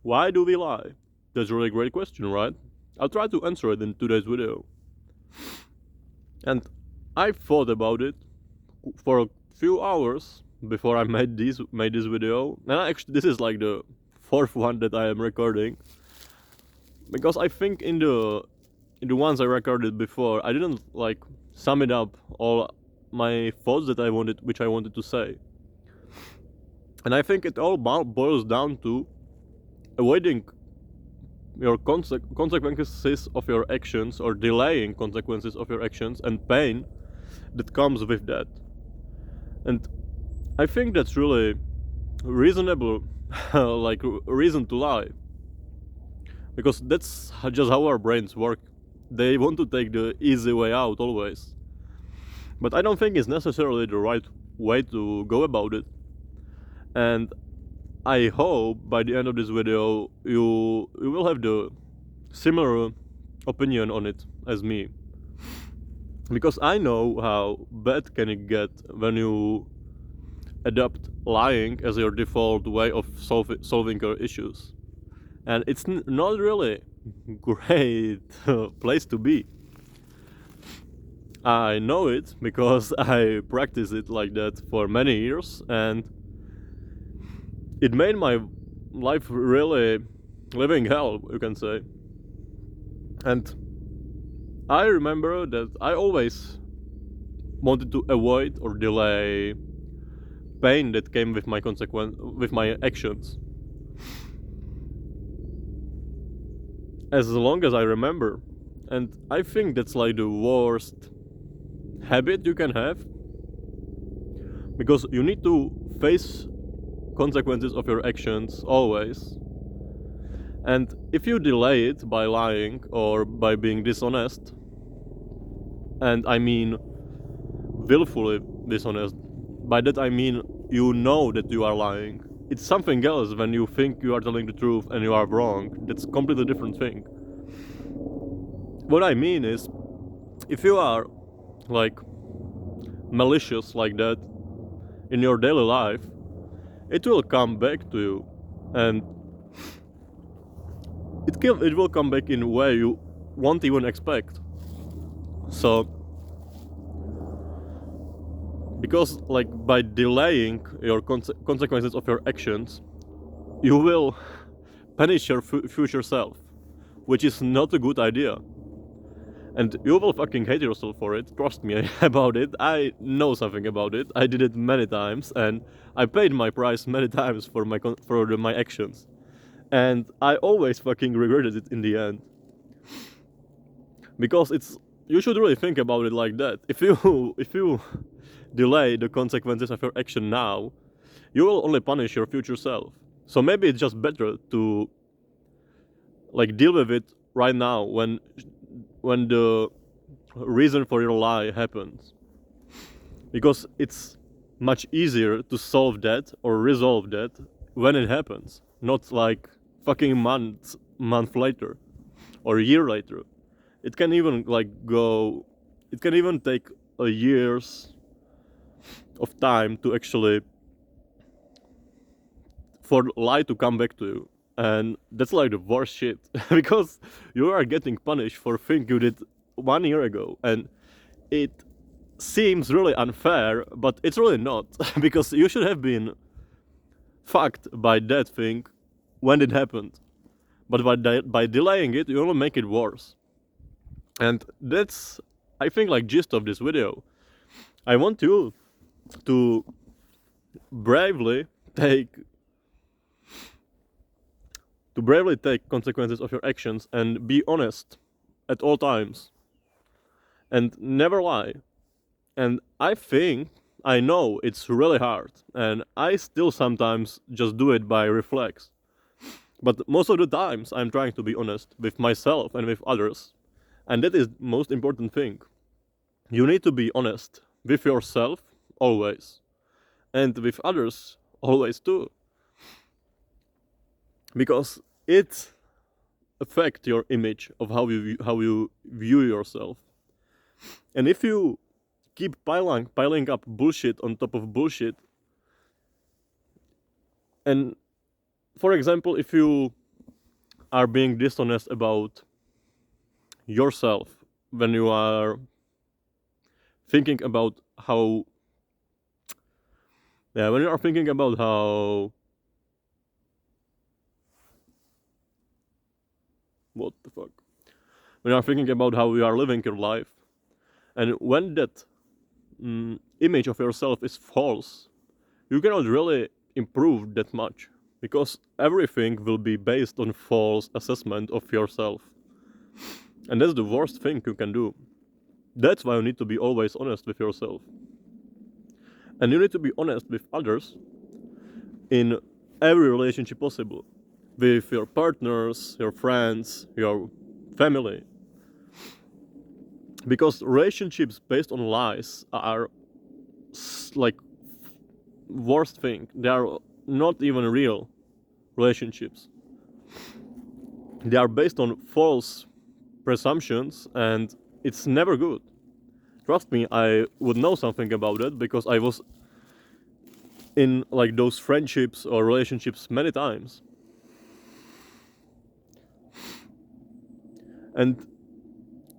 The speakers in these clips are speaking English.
Why do we lie? That's a really great question, right? I'll try to answer it in today's video. And I thought about it for a few hours before I made this video. And actually this is like the fourth one that I am recording. Because I think in the ones I recorded before, I didn't like sum it up all my thoughts that which I wanted to say. And I think it all boils down to avoiding your consequences of your actions, or delaying consequences of your actions and pain that comes with that. And I think that's really reasonable like reason to lie, because that's just how our brains work. They want to take the easy way out always, but I don't think it's necessarily the right way to go about it. And I hope by the end of this video you will have the similar opinion on it as me, because I know how bad can it get when you adopt lying as your default way of solving your issues. And it's not really great place to be. I know it because I practiced it like that for many years, and it made my life really living hell, you can say. And I remember that I always wanted to avoid or delay pain that came with my actions. As long as I remember. And I think that's like the worst habit you can have, because you need to face consequences of your actions always. And if you delay it by lying or by being dishonest, and I mean willfully dishonest, by that I mean you know that you are lying. It's something else when you think you are telling the truth and you are wrong. That's a completely different thing. What I mean is, if you are like malicious like that in your daily life, it will come back to you, and it will come back in a way you won't even expect. So, because like by delaying your consequences of your actions, you will punish your future self, which is not a good idea. And you will fucking hate yourself for it, trust me about it. I know something about it. I did it many times, and I paid my price many times for my actions. And I always fucking regretted it in the end. Because you should really think about it like that. If you delay the consequences of your action now, you will only punish your future self. So maybe it's just better to like deal with it right now when the reason for your lie happens, because it's much easier to solve that or resolve that when it happens, not like fucking month later or a year later. It can even take a years of time to actually for lie to come back to you. And that's like the worst shit because you are getting punished for things you did 1 year ago, and it seems really unfair, but it's really not because you should have been fucked by that thing when it happened, but by delaying it you only make it worse. And that's, I think, like gist of this video. I want you to bravely take consequences of your actions and be honest at all times and never lie. And I know it's really hard, and I still sometimes just do it by reflex, but most of the times I'm trying to be honest with myself and with others, and that is the most important thing. You need to be honest with yourself always, and with others always too, because it affects your image of how you view yourself. And if you keep piling up bullshit on top of bullshit, and for example, if you are being dishonest about yourself, when you are thinking about how, yeah, when you are thinking about how, what the fuck, when you are thinking about how you are living your life, and when that image of yourself is false, you cannot really improve that much, because everything will be based on false assessment of yourself, and that's the worst thing you can do. That's why you need to be always honest with yourself, and you need to be honest with others in every relationship possible, with your partners, your friends, your family, because relationships based on lies are like worst thing. They are not even real relationships. They are based on false presumptions, and it's never good. Trust me, I would know something about it, because I was in like those friendships or relationships many times. And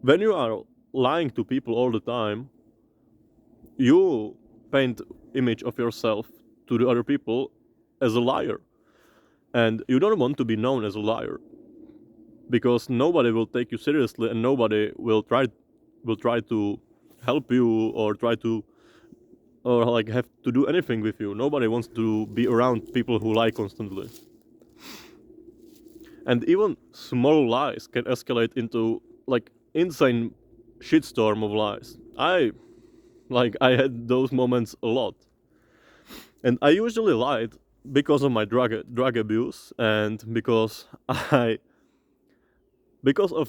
when you are lying to people all the time, you paint image of yourself to the other people as a liar, and you don't want to be known as a liar, because nobody will take you seriously, and nobody will try to help you, or try to, or like have to do anything with you. Nobody wants to be around people who lie constantly. And even small lies can escalate into like insane shitstorm of lies. I had those moments a lot. And I usually lied because of my drug abuse, and because of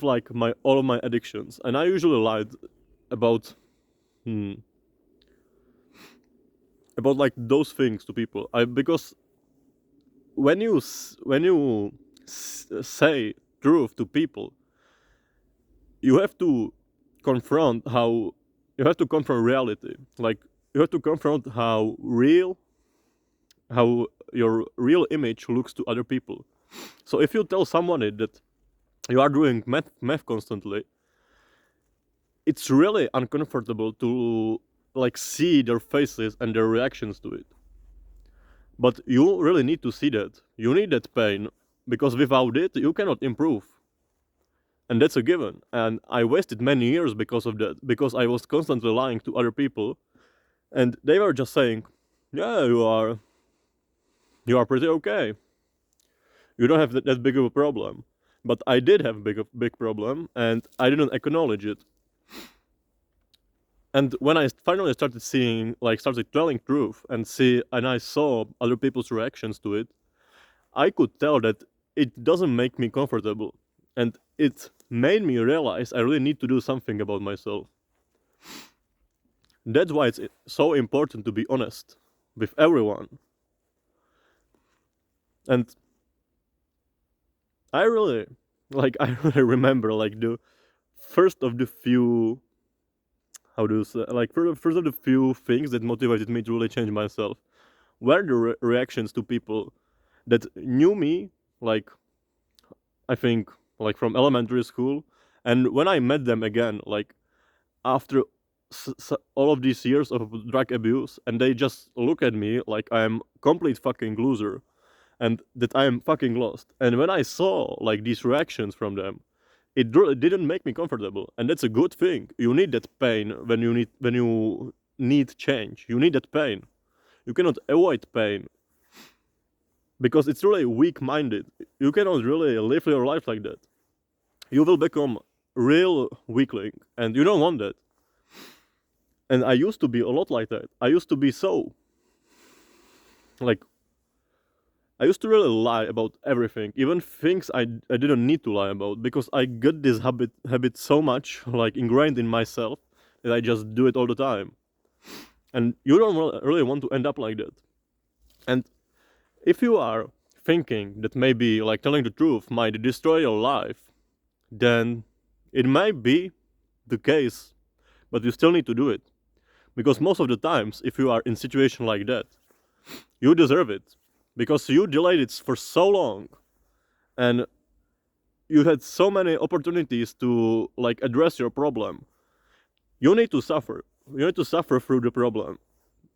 like my all of my addictions. And I usually lied about hmm, about like those things to people. Because when you say truth to people, you have to confront how you have to confront reality. Like, you have to confront how your real image looks to other people. So if you tell somebody that you are doing math constantly, it's really uncomfortable to like see their faces and their reactions to it. But you really need to see that. You need that pain, because without it you cannot improve. And that's a given. And I wasted many years because of that, because I was constantly lying to other people, and they were just saying, "Yeah, you are pretty okay. You don't have that big of a problem." But I did have big problem, and I didn't acknowledge it. And when I finally started seeing, like, started telling truth, and I saw other people's reactions to it, I could tell that it doesn't make me comfortable, and it made me realize I really need to do something about myself. That's why it's so important to be honest with everyone. And I really, I really remember, like, the first of the few, how do you say, like, first of the few things that motivated me to really change myself were the reactions to people that knew me, like, I think, like, from elementary school. And when I met them again, like, after all of these years of drug abuse, and they just look at me like I'm complete fucking loser, and that I am fucking lost. And when I saw like these reactions from them, it really didn't make me comfortable, and that's a good thing. You need that pain when you need change. You need that pain. You cannot avoid pain, because it's really weak-minded. You cannot really live your life like that. You will become real weakling, and you don't want that. And I used to be a lot like that. I used to be so, like, I used to really lie about everything, even things I didn't need to lie about, because I got this habit so much, like, ingrained in myself, that I just do it all the time. And you don't really want to end up like that. And if you are thinking that maybe, like, telling the truth might destroy your life, then it might be the case, but you still need to do it. Because most of the times, if you are in a situation like that, you deserve it. Because you delayed it for so long. And you had so many opportunities to like address your problem. You need to suffer. You need to suffer through the problem,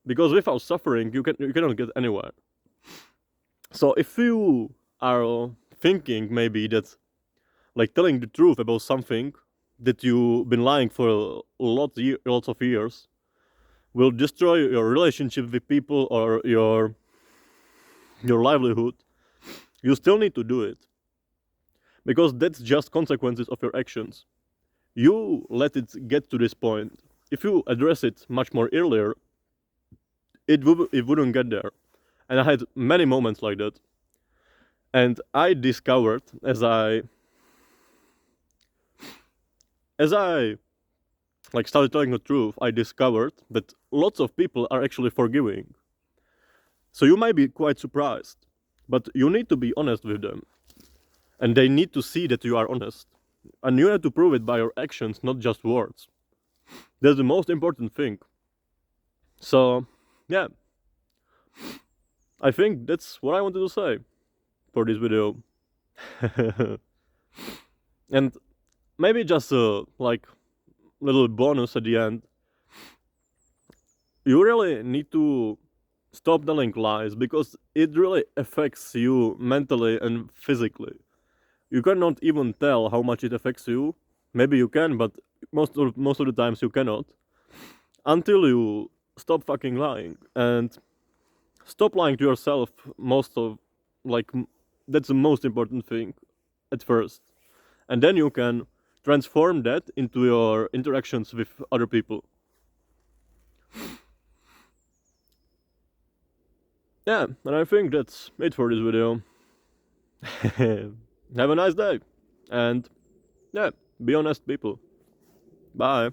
because without suffering, you cannot get anywhere. So if you are thinking maybe that like telling the truth about something that you've been lying for lots of years will destroy your relationship with people or your livelihood, you still need to do it, because that's just consequences of your actions. You let it get to this point. If you address it much more earlier, it wouldn't get there. And I had many moments like that. And I discovered as I like started telling the truth, I discovered that lots of people are actually forgiving. So you might be quite surprised, but you need to be honest with them. And they need to see that you are honest. And you have to prove it by your actions, not just words. That's the most important thing. So, yeah. I think that's what I wanted to say for this video. And maybe just a like little bonus at the end. You really need to stop telling lies, because it really affects you mentally and physically. You cannot even tell how much it affects you. Maybe you can, but most of the times you cannot, until you stop fucking lying and stop lying to yourself. That's the most important thing at first, and then you can transform that into your interactions with other people. Yeah, and I think that's it for this video. Have a nice day, and yeah, be honest, people. Bye.